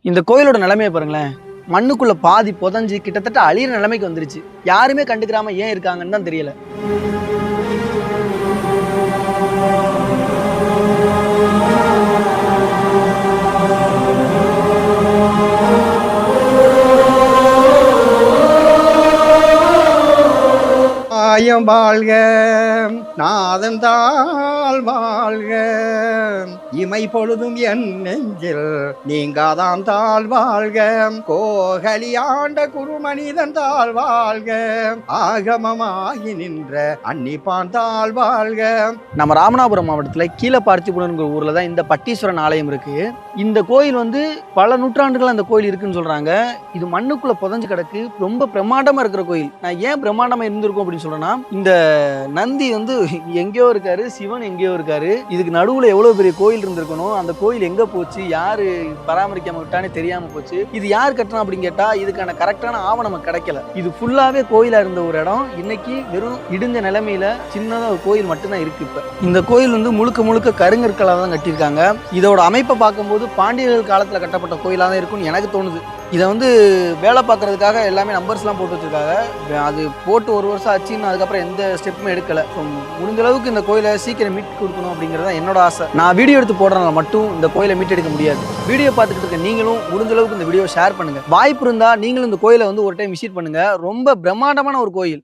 இந்த கோயிலோட நிலைமையை பாருங்களேன். மண்ணுக்குள்ள பாதி புதைஞ்சு கிட்டத்தட்ட அழியிற நிலைமைக்கு வந்துருச்சு. யாருமே கண்டுக்கிறாம ஏன் இருக்காங்கன்னு தான் தெரியல. ஆயம் வாழ்க நாதன் தாள் வாழ்க இமை பொழுதும் என் நெஞ்சில் நீங்காதான் தாழ் வாழ்க கோகலி ஆண்ட குருமனிதன் தாழ் வாழ்க ஆகமமாகி நின்ற அன்னிப்பான் தாழ் வாழ்க. நம்ம ராமநாதபுரம் மாவட்டத்துல கீழப்பார்த்திபுரம்ங்கிற ஊர்ல தான் இந்த பட்டீஸ்வரன் ஆலயம் இருக்கு. இந்த கோயில் வந்து பல நூற்றாண்டுகள் அந்த கோயில் இருக்குன்னு சொல்றாங்க. இது மண்ணுக்குள்ள புதைஞ்சு கிடக்கு. ரொம்ப பிரம்மாண்டமா இருக்கிற கோயில். நான் ஏன் பிரம்மாண்டமா இருந்திருக்கும் அப்படின்னு சொல்றேன்னா, இந்த நந்தி வந்து எங்கேயோ இருக்காரு, சிவன் எங்கேயோ இருக்காரு. இதுக்கு நடுவுல எவ்வளவு பெரிய கோயில் இருந்திருக்கணும். அந்த கோயில் எங்க போச்சு, யாரு பராமரிக்காம விட்டானே தெரியாம போச்சு. இது யார் கட்டணும் அப்படின்னு கேட்டா இதுக்கான கரெக்டான ஆவணம் நமக்கு கிடைக்கல. இது ஃபுல்லாவே கோயிலா இருந்த ஒரு இடம் இன்னைக்கு வெறும் இடிஞ்ச நிலைமையில சின்னதா ஒரு கோயில் மட்டும்தான் இருக்கு. இப்ப இந்த கோயில் வந்து முழுக்க முழுக்க கருங்கற்களால தான் கட்டியிருக்காங்க. இதோட அமைப்பை பார்க்கும்போது பாண்டியர்கள் காலத்துல கட்டப்பட்ட கோயிலா தான் இருக்கும்னு எனக்கு தோணுது. இதை வந்து வேலை பார்க்கறதுக்காக எல்லாமே நம்பர்ஸ்லாம் போட்டு வச்சிருக்காங்க. அது போட்டு ஒரு வருஷம் ஆச்சுன்னு அதுக்கப்புறம் எந்த ஸ்டெப்புமே எடுக்கல. முடிஞ்ச அளவுக்கு இந்த கோயிலை சீக்கிரம் மீட் கொடுக்கணும் அப்படிங்கிறது என்னோட ஆசை. நான் வீடியோ எடுத்து போடுறதுனால மட்டும் இந்த கோயிலை மீட் எடுக்க முடியாது. வீடியோ பார்த்துக்கிட்டு இருக்க நீங்களும் முடிஞ்ச அளவுக்கு இந்த வீடியோ ஷேர் பண்ணுங்க. வாய்ப்பு இருந்தா நீங்களும் இந்த கோயிலை வந்து ஒரு டைம் விசிட் பண்ணுங்க. ரொம்ப பிரம்மாண்டமான ஒரு கோயில்.